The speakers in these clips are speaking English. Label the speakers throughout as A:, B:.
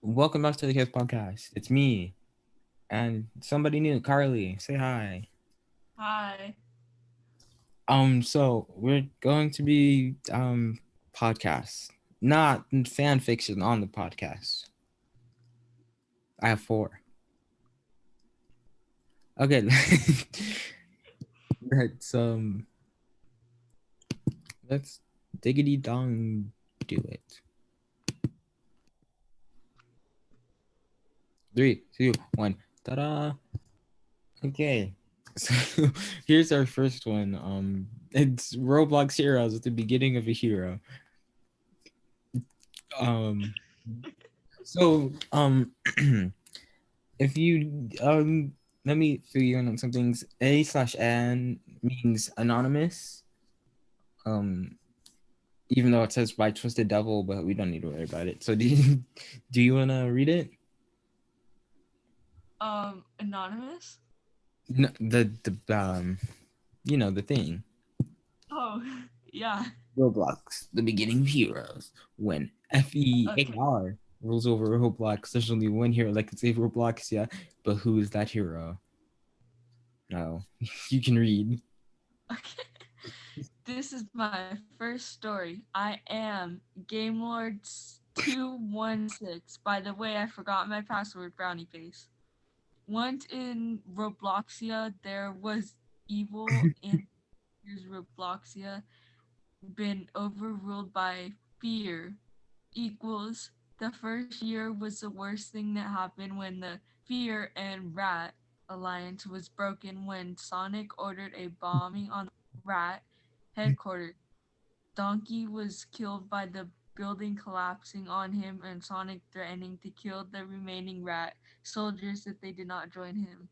A: Welcome back to the Kith podcast. It's me and somebody new, Carly. Say hi.
B: Hi.
A: So we're going to be podcasts, not fan fiction on the podcast. I have four. Okay, let's let's diggity dong do it. 3, 2, 1. Ta-da! Okay. So here's our first one. It's Roblox Heroes at the beginning of a hero. Um, so if you let me fill you in on some things. A/N means anonymous. Um, even though it says by Twisted Devil, but we don't need to worry about it. So do you wanna read it?
B: Anonymous?
A: No, the thing.
B: Oh, yeah.
A: Roblox, the beginning of heroes. When
B: Okay.
A: FEAR rules over Roblox, there's only one hero that can save Roblox, yeah. But who is that hero? No, you can read.
B: Okay. This is my first story. I am GameLords216. By the way, I forgot my password, Brownie Face. Once in Robloxia, there was evil in here's Robloxia been overruled by fear equals the first year was the worst thing that happened when the Fear and Rat alliance was broken when Sonic ordered a bombing on Rat headquarters. Donkey was killed by the building collapsing on him and Sonic threatening to kill the remaining Rat soldiers if they did not join him.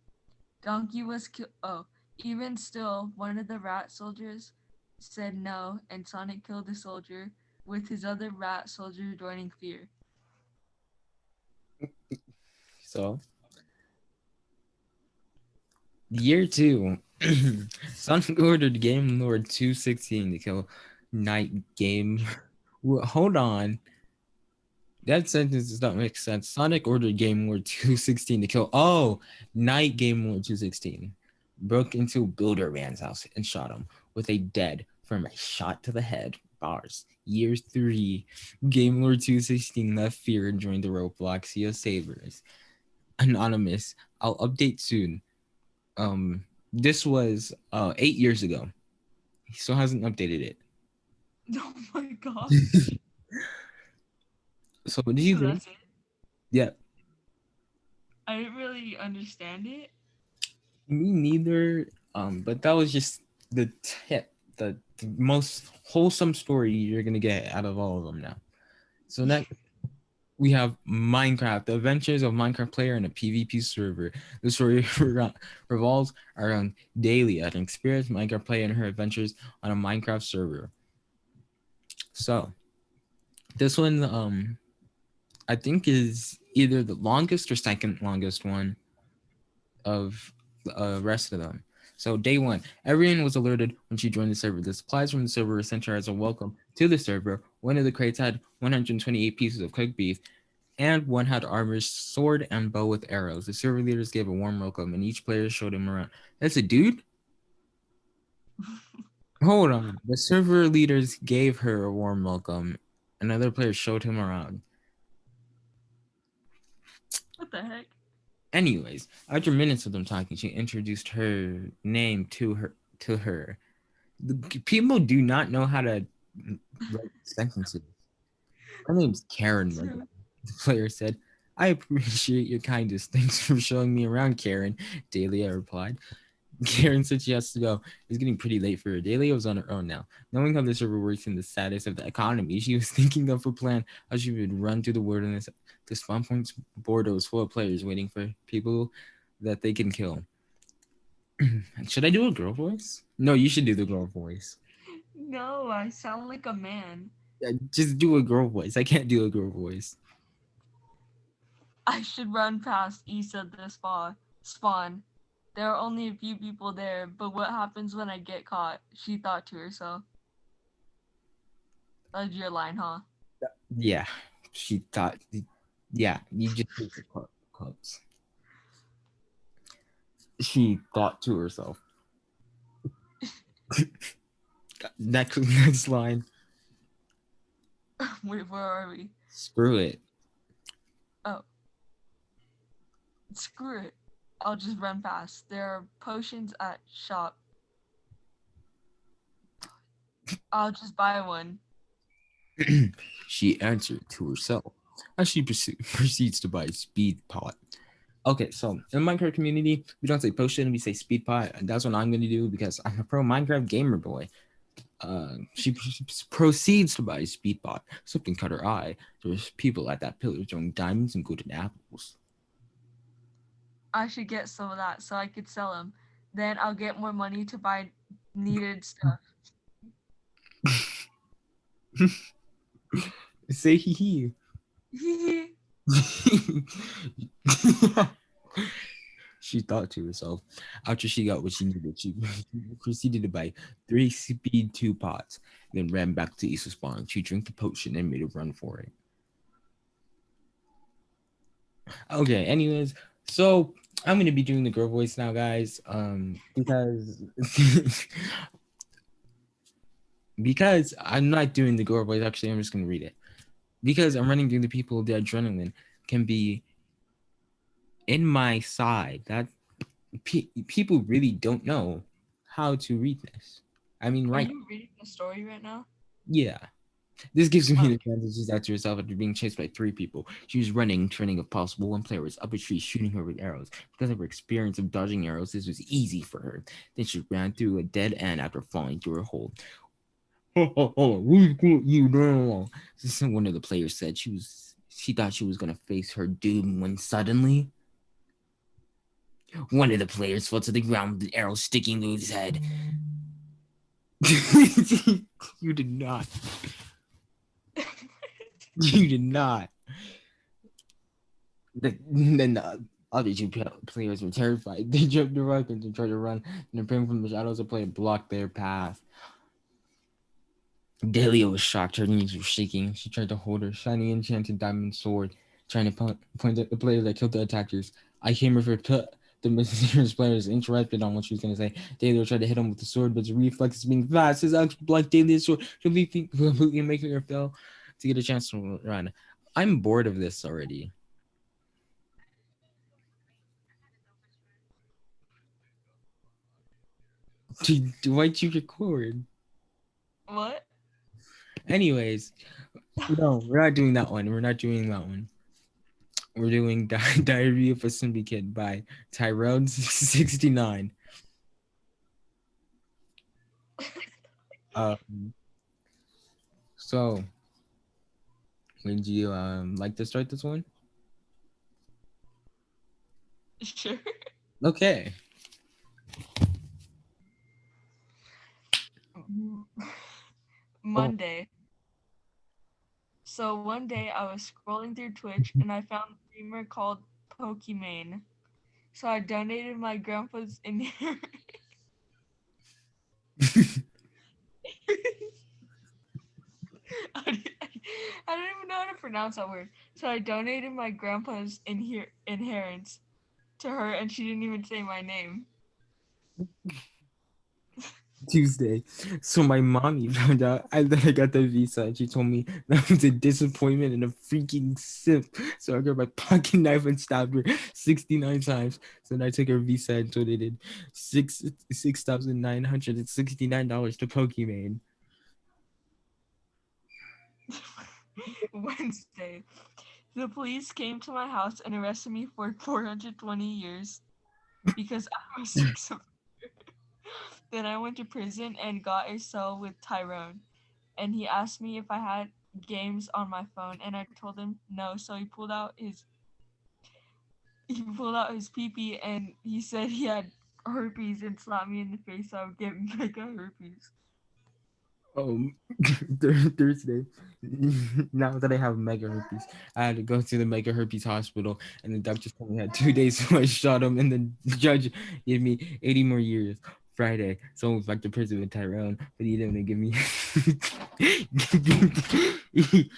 B: Donkey was killed. Oh, even still, one of the Rat soldiers said no, and Sonic killed the soldier, with his other Rat soldier joining Fear.
A: So year two, Sonic ordered Game Lord 216 to kill Night Game. Hold on. That sentence does not make sense. Sonic ordered Game Lord 216 to kill. Oh, Night Game Lord 216 broke into Builder Man's house and shot him with a dead from a shot to the head. Bars. Year three, Game Lord 216 left Fear and joined the Robloxia Sabers. Anonymous. I'll update soon. This was 8 years ago. He still hasn't updated it.
B: Oh my gosh.
A: So what do you
B: So
A: think?
B: that's it?
A: Yeah,
B: I didn't really understand it.
A: me neither. But that was just the tip, the most wholesome story you're gonna get out of all of them now. So next we have Minecraft, the adventures of Minecraft player in a PvP server. The story revolves around Dahlia, an experienced Minecraft player and her adventures on a Minecraft server. So this one, I think is either the longest or second longest one of the rest of them. So day one, everyone was alerted when she joined the server. The supplies from the server were sent to her as a welcome to the server. One of the crates had 128 pieces of cooked beef, and one had armor, sword, and bow with arrows. The server leaders gave a warm welcome, and each player showed him around. That's a dude? Hold on. The server leaders gave her a warm welcome. Another player showed him around.
B: What the heck?
A: Anyways, after minutes of them talking, she introduced her name to her. The people do not know how to write sentences. Her name's Karen.
B: True.
A: The player said, "I appreciate your kindness. Thanks for showing me around, Karen." Dahlia replied. Karen said she has to go. It's getting pretty late for her. Dahlia was on her own now. Knowing how the server works and the status of the economy, she was thinking of a plan how she would run through the wilderness. The spawn point's border was full of players waiting for people that they can kill. Should I do a girl voice? No, you should do the girl voice.
B: No, I sound like a man.
A: Just do a girl voice. I can't do a girl voice.
B: I should run past east of the spawn. There are only a few people there, but what happens when I get caught? She thought to herself. That's your line, huh?
A: Yeah, she thought. Yeah, you just take the quotes. She thought to herself. Next line.
B: Wait, where are we?
A: Screw it.
B: Oh, screw it. I'll just run past. There are potions at shop. I'll just buy one.
A: She answered to herself as she proceeds to buy a speed pot. Okay, so in Minecraft community, we don't say potion, we say speed pot, and that's what I'm gonna do because I'm a pro Minecraft gamer boy. She proceeds to buy a speed pot. Something caught her eye. There's people at that pillar throwing diamonds and golden apples.
B: I should get some of that so I could sell them. Then I'll get more money to buy needed stuff.
A: Say hee hee. She thought to herself. After she got what she needed, she proceeded to buy 3 speed 2 pots, then ran back to Issa's spawn. She drank the potion and made a run for it. Okay, anyways, so I'm gonna be doing the girl voice now, guys. Because because I'm not doing the girl voice. Actually, I'm just gonna read it. Because I'm running through the people, the adrenaline can be in my side. That people really don't know how to read this. I mean,
B: Are
A: right?
B: you reading the story right now?
A: Yeah. This gives me the
B: Okay.
A: advantage. She's after herself after being chased by 3 people. She was running, turning if possible. One player was up a tree shooting her with arrows. Because of her experience of dodging arrows, this was easy for her. Then she ran through a dead end after falling through a hole. You know. One of the players said she thought she was gonna face her doom when suddenly one of the players fell to the ground with the arrow sticking through his head. You did not. You did not. Then the other 2 players were terrified. They jumped the rock and tried to run, and appearing from the shadows, a player blocked their path. Delia was shocked. Her knees were shaking. She tried to hold her shiny enchanted diamond sword, trying to point at the player that killed the attackers. I came over to the mysterious players interrupted on what she was going to say. Delia tried to hit him with the sword, but his reflexes being fast, his axe blocked Delia's sword, completely making her fail to get a chance to run. I'm bored of this already. Why'd you record?
B: What?
A: Anyways, no, we're not doing that one. We're not doing that one. We're doing Diary of a Simbi Kid by Tyrone69. Um, so, would you like to start this one?
B: Sure.
A: Okay. Oh.
B: Monday. So one day I was scrolling through Twitch and I found a streamer called Pokimane. So I donated my grandpa's inheritance. I don't even know how to pronounce that word. So I donated my grandpa's inheritance to her, and she didn't even say my name.
A: Tuesday. So my mommy found out that I got the visa and she told me that was a disappointment and a freaking simp. So I got my pocket knife and stabbed her 69 times. So then I took her visa and donated $6,969 to Pokimane.
B: Wednesday. The police came to my house and arrested me for 420 years because I was sex offender. Then I went to prison and got a cell with Tyrone. And he asked me if I had games on my phone, and I told him no. So he pulled out his pee and he said he had herpes and slapped me in the face. So I would get mega herpes.
A: um Thursday. Now that I have mega herpes, I had to go to the mega herpes hospital, and the doctor told me I had 2 days, so I shot him, and the judge gave me 80 more years. Friday, so I went back to prison with Tyrone, but he didn't want to give me he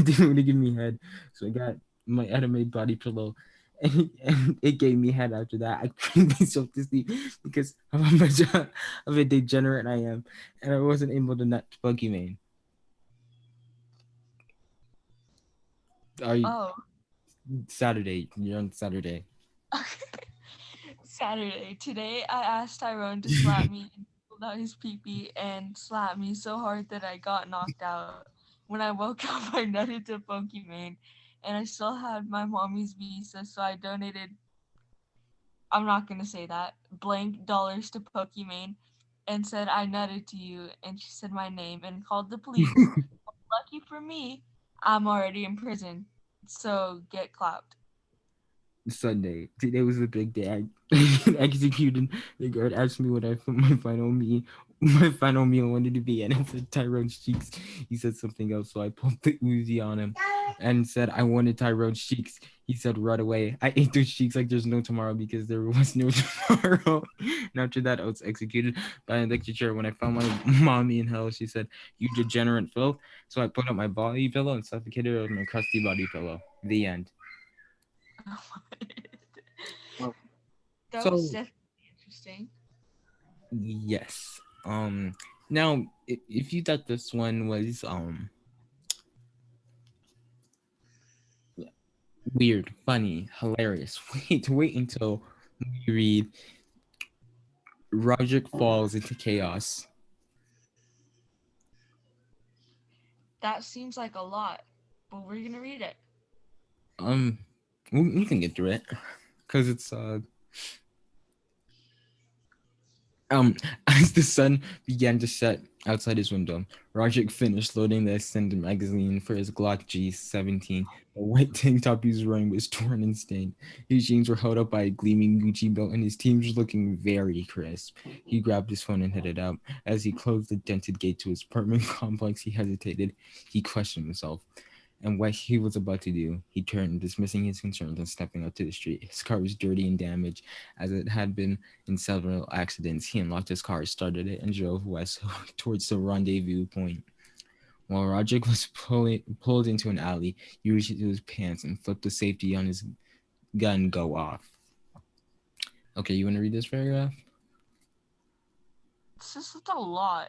A: didn't want to give me head, so I got my anime body pillow, and it gave me head after that. I couldn't myself to sleep because of how much of a degenerate I am, and I wasn't able to nut Pokemon. Are you
B: Oh,
A: Saturday? You're on Saturday.
B: Saturday. Today, I asked Tyrone to slap me and pulled out his pee and slapped me so hard that I got knocked out. When I woke up, I nutted to Pokemon, and I still had my mommy's visa, so I donated. I'm not gonna say that blank dollars to Pokemon, and said I nutted to you, and she said my name and called the police. Lucky for me, I'm already in prison, so get clapped.
A: Sunday. Today was a big day. I executed. The guard asked me what I put my final meal wanted to be, and I said Tyrone's cheeks. He said something else, so I pulled the Uzi on him and said I wanted Tyrone's cheeks. He said right away. I ate those cheeks like there's no tomorrow because there was no tomorrow. And after that, I was executed by an electric chair. When I found my mommy in hell, she said, "You degenerate filth." So I put up my body pillow and suffocated her with my crusty body pillow. The end.
B: That was
A: So
B: definitely interesting.
A: yes. Now if you thought this one was weird, funny, hilarious, wait until we read Roderick Falls into Chaos.
B: That seems like a lot, but we're gonna read it.
A: Um we can get through it because it's as the sun began to set outside his window, Roderick finished loading the extended magazine for his Glock G17. The white tank top he was wearing was torn and stained. His jeans were held up by a gleaming Gucci belt, and his team was looking very crisp. He grabbed his phone and headed out. As he closed the dented gate to his apartment complex, he hesitated. He questioned himself. And what he was about to do, he turned, dismissing his concerns and stepping out to the street. His car was dirty and damaged, as it had been in several accidents. He unlocked his car, started it, and drove west towards the rendezvous point. While Roderick was pulled into an alley, he reached into his pants and flipped the safety on his gun go off. Okay, you want to read this paragraph?
B: It's just a lot.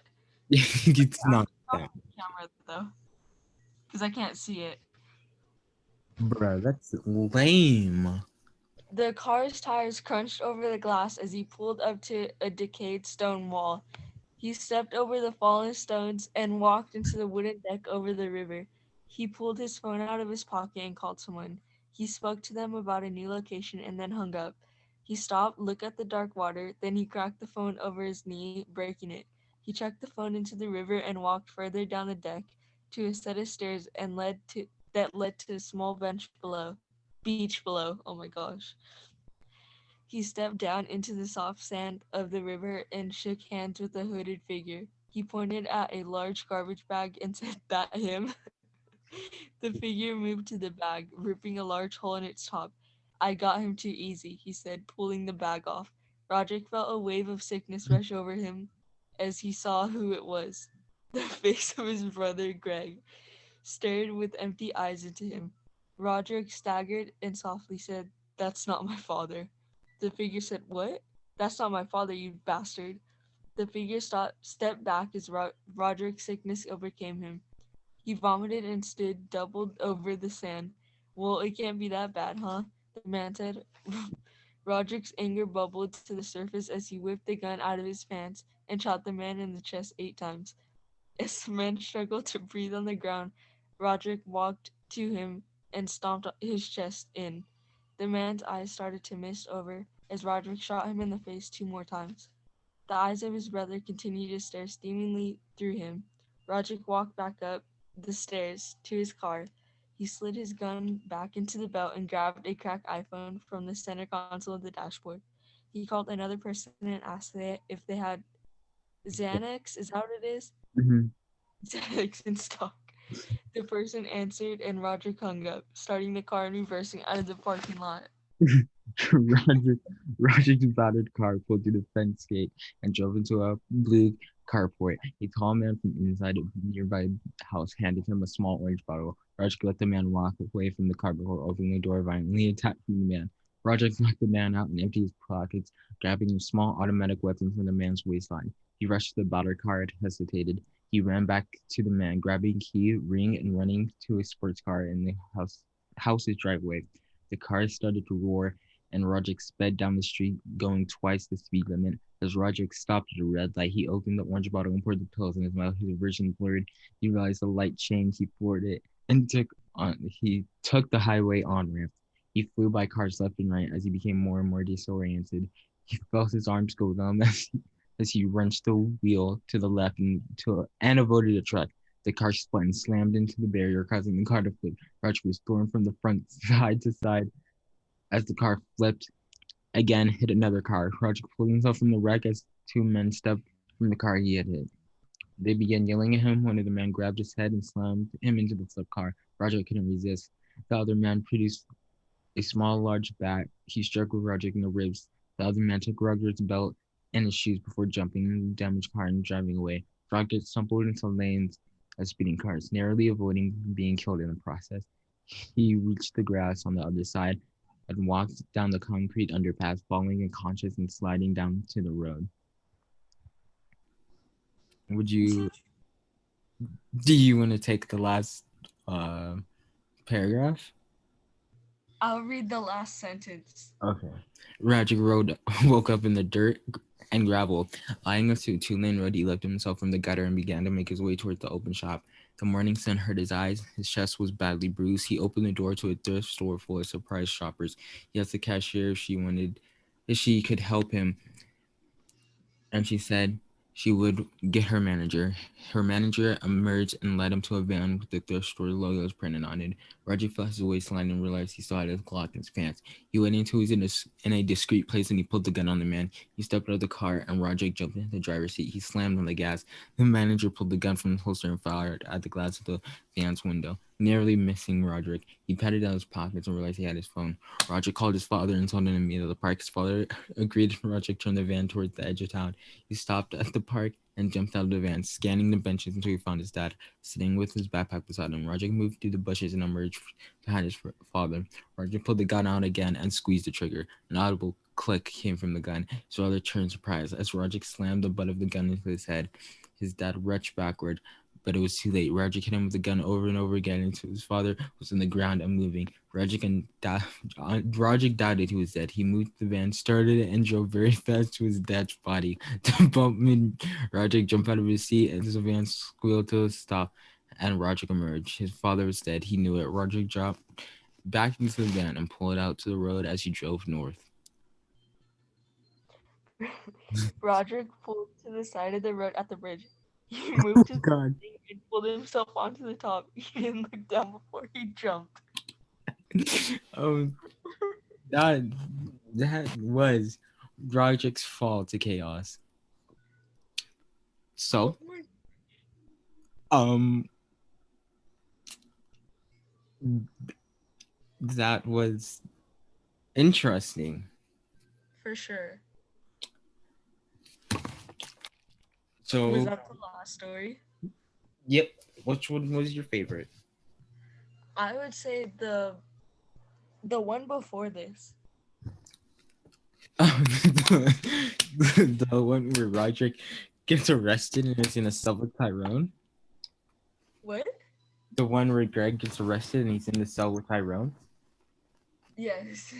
A: It's not
B: Off
A: that.
B: the camera though, because I can't see it.
A: Bruh, that's lame.
B: The car's tires crunched over the glass as he pulled up to a decayed stone wall. He stepped over the fallen stones and walked into the wooden deck over the river. He pulled his phone out of his pocket and called someone. He spoke to them about a new location and then hung up. He stopped, looked at the dark water, then he cracked the phone over his knee, breaking it. He chucked the phone into the river and walked further down the deck to a set of stairs that led to a small beach below. Oh my gosh. He stepped down into the soft sand of the river and shook hands with a hooded figure. He pointed at a large garbage bag and said, "That him?" The figure moved to the bag, ripping a large hole in its top. "I got him too easy," he said, pulling the bag off. Roderick felt a wave of sickness rush over him as he saw who it was. The face of his brother Greg stared with empty eyes into him. Roderick staggered and softly said, "That's not my father." The figure said, "What? That's not my father, you bastard." The figure stepped back as Roderick's sickness overcame him. He vomited and stood doubled over the sand. "Well, it can't be that bad, huh?" the man said. Roderick's anger bubbled to the surface as he whipped the gun out of his pants and shot the man in the chest 8 times. As the man struggled to breathe on the ground, Roderick walked to him and stomped his chest in. The man's eyes started to mist over as Roderick shot him in the face 2 more times. The eyes of his brother continued to stare steamingly through him. Roderick walked back up the stairs to his car. He slid his gun back into the belt and grabbed a cracked iPhone from the center console of the dashboard. He called another person and asked if they had Xanax. Is that what it is?
A: Mhm.
B: Xanax in stock. The person answered and Roger hung up, starting the car and reversing out of the parking lot.
A: Roger, Roger's battered car pulled through the fence gate and drove into a blue carport. A tall man from inside a nearby house handed him a small orange bottle. Roderick let the man walk away from the car before opening the door, violently attacking the man. Roderick knocked the man out and emptied his pockets, grabbing a small automatic weapon from the man's waistline. He rushed to the battered car and hesitated. He ran back to the man, grabbing key, ring, and running to a sports car in the house's driveway. The car started to roar, and Roderick sped down the street, going twice the speed limit. As Roderick stopped at a red light, he opened the orange bottle and poured the pills in his mouth. His vision blurred. He realized the light changed. He floored it and took the highway on ramp. He flew by cars left and right as he became more and more disoriented. He felt his arms go numb as he wrenched the wheel to the left and avoided a truck. The car spun and slammed into the barrier, causing the car to flip. Roderick was thrown from the front side to side as the car flipped again, hit another car. Roderick pulled himself from the wreck as two men stepped from the car he had hit. They began yelling at him. One of the men grabbed his head and slammed him into the flip car. Roderick couldn't resist. The other man produced a small, large bat. He struck Roderick in the ribs. The other man took Roderick's belt and his shoes before jumping in the damaged car and driving away. Roderick stumbled into lanes of speeding cars, narrowly avoiding being killed in the process. He reached the grass on the other side and walked down the concrete underpass, falling unconscious and sliding down to the road. Would you Do you want to take the last uh paragraph?
B: I'll read the last sentence.
A: Okay. Roderick woke up in the dirt and gravel. Lying next to a two-lane road, he lifted himself from the gutter and began to make his way towards the open shop. The morning sun hurt his eyes. His chest was badly bruised. He opened the door to a thrift store full of surprised shoppers. He asked the cashier if she could help him, and she said she would get her manager. Her manager emerged and led him to a van with the thrift store logos printed on it. Roger felt his waistline and realized he still had his Glock in his pants. He waited until he was in a discreet place and he pulled the gun on the man. He stepped out of the car and Roger jumped into the driver's seat. He slammed on the gas. The manager pulled the gun from the holster and fired at the glass of the van's window, nearly missing Roderick. He patted down his pockets and realized he had his phone. Roger called his father and told him to meet at the park. His father agreed and Roger turned the van towards the edge of town. He stopped at the park and jumped out of the van, scanning the benches until he found his dad, sitting with his backpack beside him. Roger moved through the bushes and emerged behind his father. Roger pulled the gun out again and squeezed the trigger. An audible click came from the gun. His father turned surprised as Roger slammed the butt of the gun into his head. His dad retched backward, but it was too late. Roger hit him with the gun over and over again until his father was on the ground and moving. Roger doubted he was dead. He moved the van, started it, and drove very fast to his dad's body. The boatman, Roger jumped out of his seat and the van squealed to a stop, and Roger emerged. His father was dead. He knew it. Roger dropped back into the van and pulled out to the road as he drove north.
B: Roderick pulled to the side of the road at the bridge. He moved his
A: God.
B: thing and pulled himself onto the top. He didn't look down before he jumped.
A: That was Roderick's fall to chaos. So, that was interesting.
B: For sure.
A: So,
B: Was that the last story?
A: yep. Which one was your favorite?
B: I would say the one before this.
A: The one where Roderick gets arrested and is in a cell with Tyrone.
B: What?
A: The one where Greg gets arrested and he's in the cell with Tyrone.
B: Yes.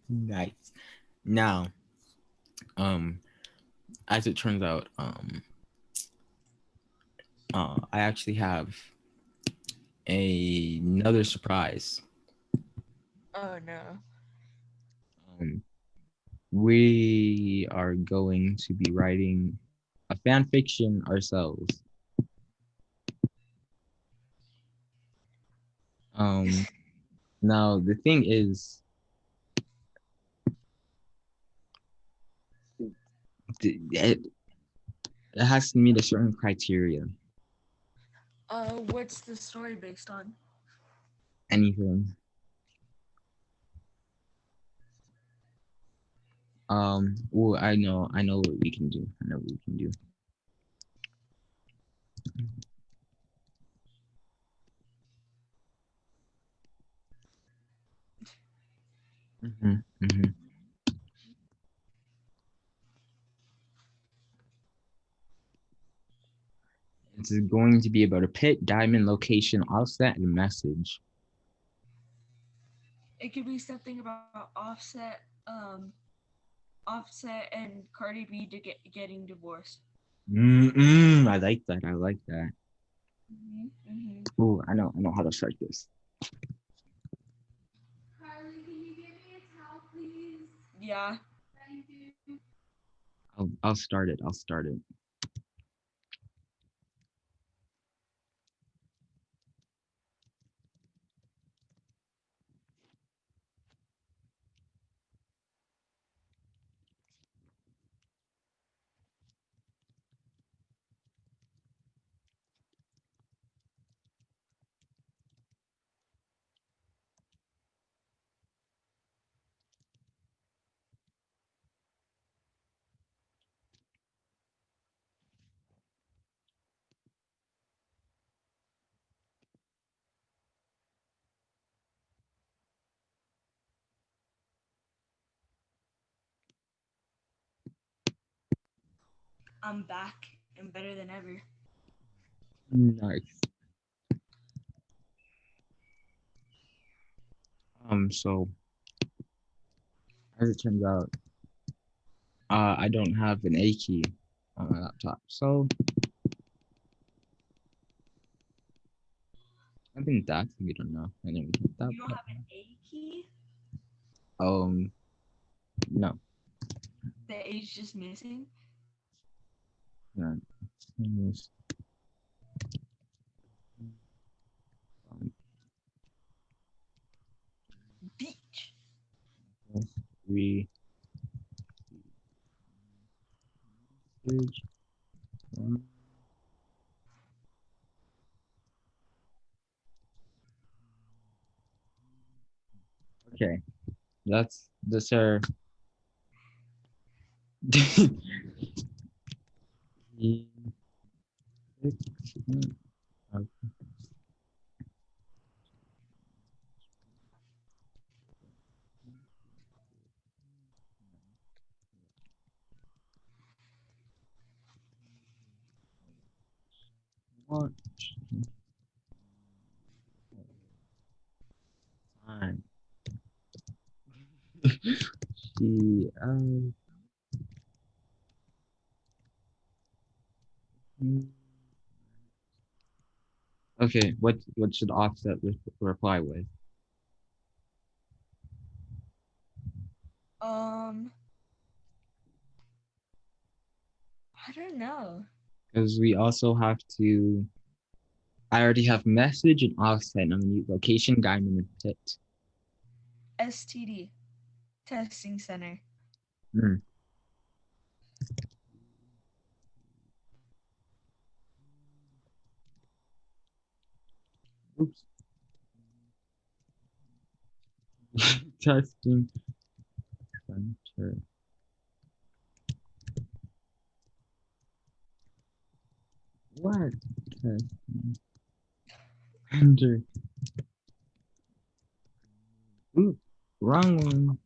A: Nice. Now, as it turns out, I actually have another surprise.
B: Oh no.
A: We are going to be writing a fan fiction ourselves. Now the thing is, it has to meet a certain criteria.
B: What's the story based on?
A: Anything. Well, I know what we can do. Hmm. It's going to be about a pit, diamond, location, offset, and message.
B: It could be something about Offset and Cardi B getting divorced.
A: I like that. I like that.
B: Mm-hmm.
A: Oh, I know how to start this.
B: Carly, can you give me a towel, please? Yeah. Thank you.
A: I'll start it. I'll start it.
B: I'm back and better than ever.
A: Nice. So as it turns out, I don't have an A key on my laptop, so I think that's good enough. And then we hit that
B: You don't have an
A: button.
B: A key?
A: No.
B: The A's just missing?
A: No. Yes. Um,
B: Beach.
A: Three. Page, okay, that's the sir. What time? She okay, what should offset reply with?
B: Um, I don't know.
A: Because we also have to. I already have message and offset. And I'm gonna use location, diamond, and pit.
B: STD. Testing Center.
A: Hmm. Oops. Testing center. What? Testing center. Ooh, wrong one.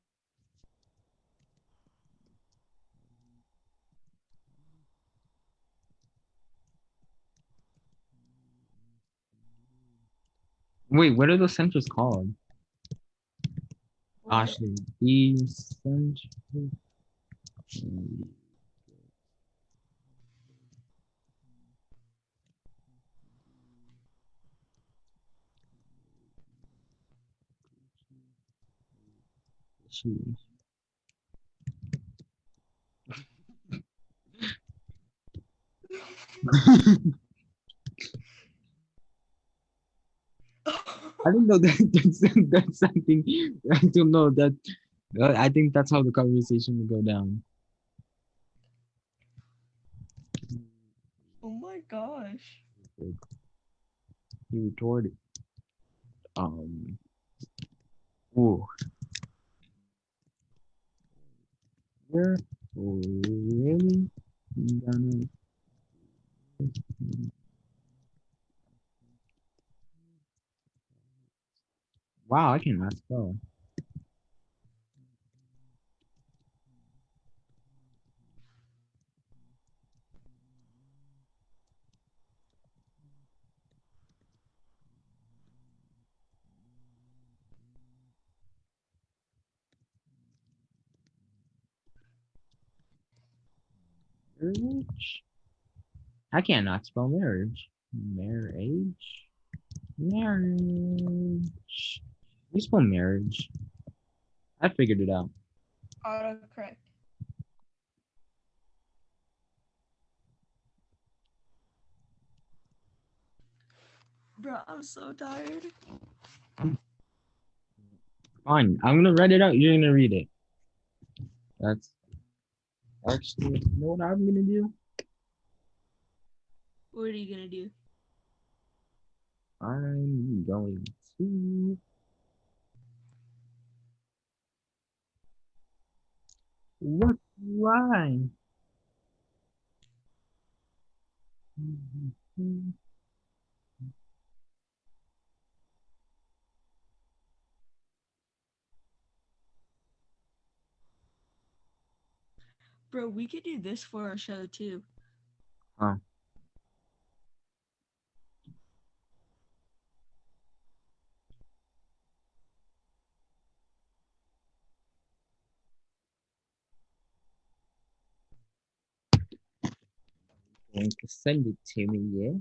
A: Wait, what are those centers called?
B: What?
A: Ashley, the center. I don't know that that's something I don't know that I think that's how the conversation will go down.
B: Oh my gosh.
A: You retorted. Um. Oh, where? Oh, really? Gonna- Wow, I can not spell. Marriage? I can't not spell marriage. Marriage? Marriage. You spell marriage. I figured it out.
B: Autocorrect. Bro, I'm so tired.
A: Fine. I'm gonna write it out. You're gonna read it. That's actually, you know what I'm gonna do?
B: What are you gonna do?
A: I'm going to. What line?
B: Bro, we could do this for our show too.
A: Huh. Going to send it to me, yeah?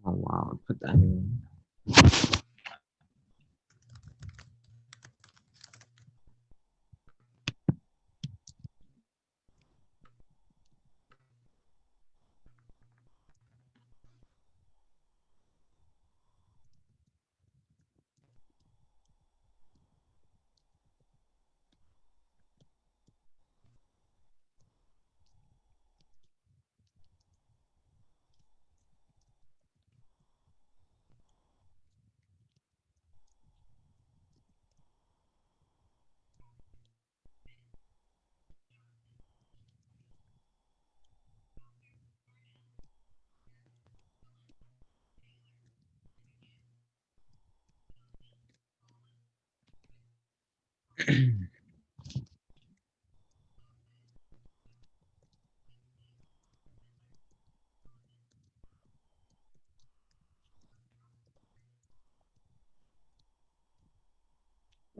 A: Oh wow, put that in.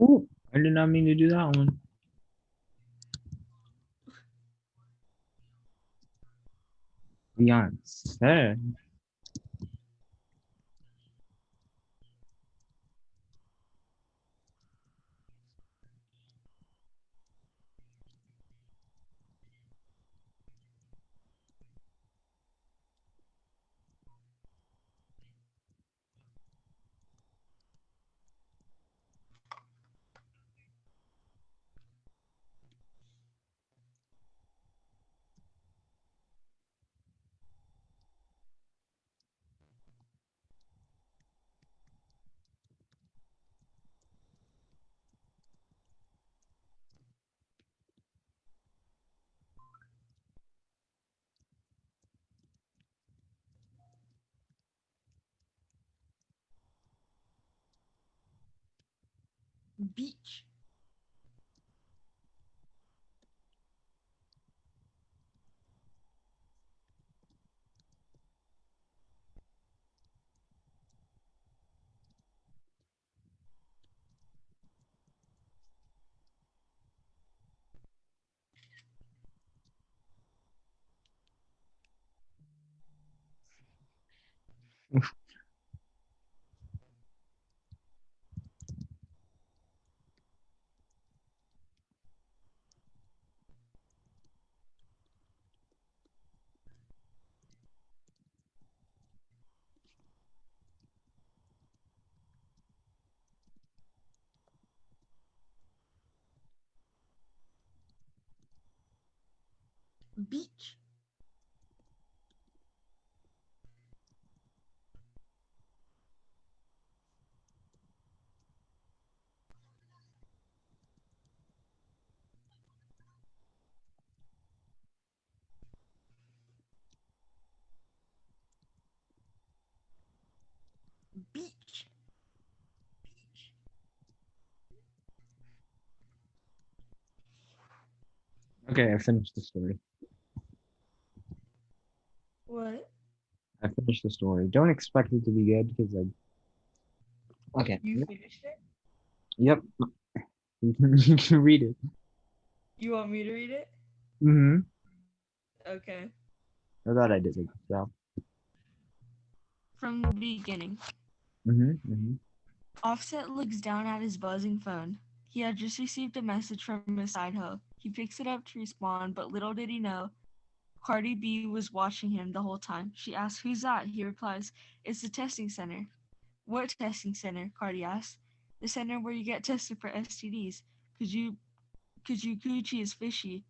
A: Ooh, I did not mean to do that one. Beyonce.
B: Beach. Beach.
A: Okay, I finished the story.
B: What?
A: I finished the story. Don't expect it to be good because okay.
B: You
A: Yep.
B: finished it?
A: Yep. You can read it.
B: You want me to read it?
A: Mm-hmm.
B: Okay.
A: I thought I did a good job.
B: From the beginning.
A: Mm-hmm. Mm-hmm.
B: Offset looks down at his buzzing phone. He had just received a message from his side hoe. He picks it up to respond, but little did he know Cardi B was watching him the whole time. She asks, "Who's that?" He replies, "It's the testing center." "What testing center?" Cardi asks. "The center where you get tested for STDs. Cause you coochie is fishy."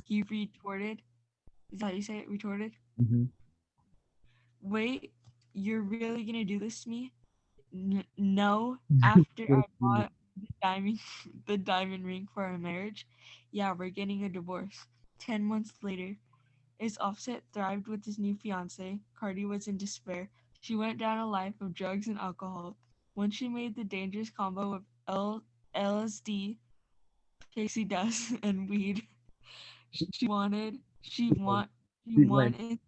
B: He retorted. Is that how you say it? Retorted?
A: Mm-hmm.
B: "Wait, you're really gonna do this to me?" No, after I bought the diamond, the diamond ring for our marriage, yeah, we're getting a divorce. 10 months later, as Offset thrived with his new fiance, Cardi was in despair. She went down a life of drugs and alcohol. Once she made the dangerous combo of LSD, pixie dust, and weed, she wanted, she
A: She went.
B: wanted,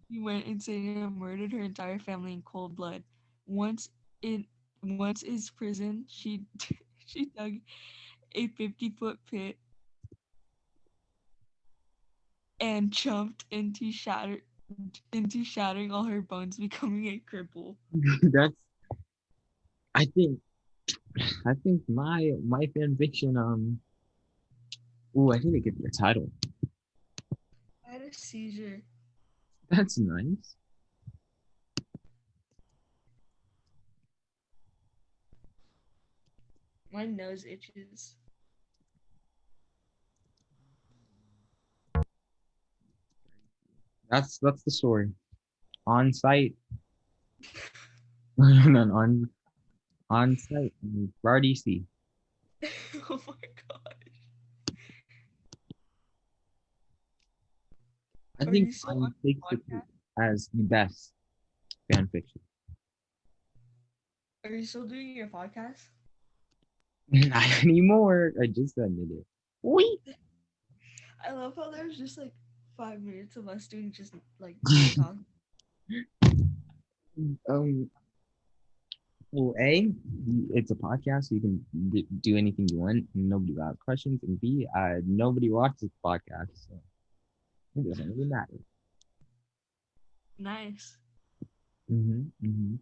B: she went insane and murdered her entire family in cold blood. Once in once in prison, she she dug a 50-foot pit and jumped into shattering all her bones, becoming a cripple.
A: That's. I think. I think my fan fiction. Ooh, I think it could be a title.
B: I had a seizure.
A: That's nice.
B: My nose itches.
A: That's the story. On site. On site. Bar DC.
B: Oh my god.
A: I
B: Are you
A: think
B: still on
A: mine
B: the
A: takes it
B: podcast?
A: as the best fan fiction.
B: Are you still doing your podcast?
A: Not anymore. I just ended it. Wait.
B: I love how there's just like 5 minutes of us doing just like no talk.
A: um. Well, it's a podcast, so you can do anything you want. And nobody will have questions, and B, nobody watches the podcast, so it doesn't really matter.
B: Nice.
A: Mm-hmm. Mm-hmm.